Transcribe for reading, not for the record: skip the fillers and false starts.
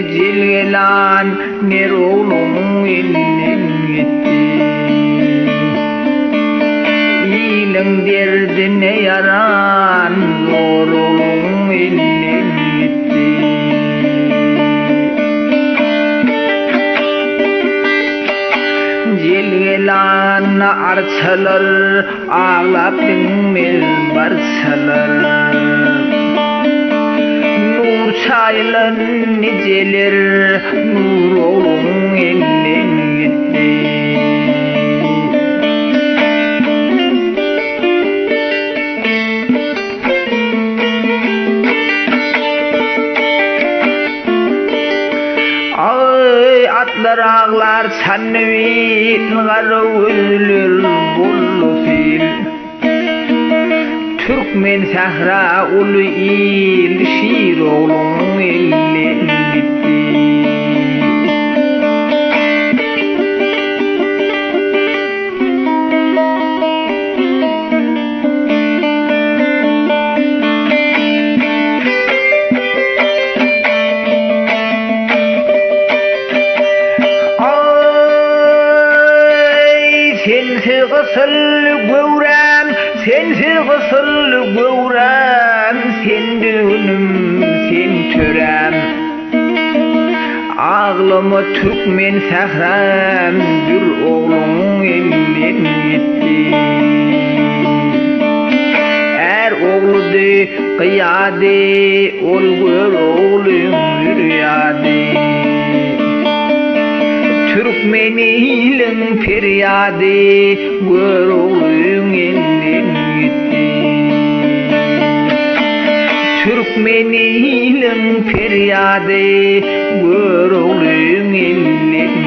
Cilgelan ner oğlum elden gitti. İyiliğin derdine yaran zor oğlum elden gitti. Cilgelan arçalar ağlap dinmez barçalar. Nur çaylan niceler nur oğlum elden gitti. Ay atlar ağlar sanvit garı ölür bullu fil. Türkmen sahra ulu il şiir oğlum elden gitti. Sensiz kısıl gövrem, sensiz kısıl gövrem, sen dünüm, sen törem. Ağlımı Türkmen sahram, bir oğlum elden gitti. Er oğlu de kıyade, ol gör oğlum yürüyade. Türkmenilin feryade gör oğlum elden gitti. Türkmenilin feryade gör oğlum elden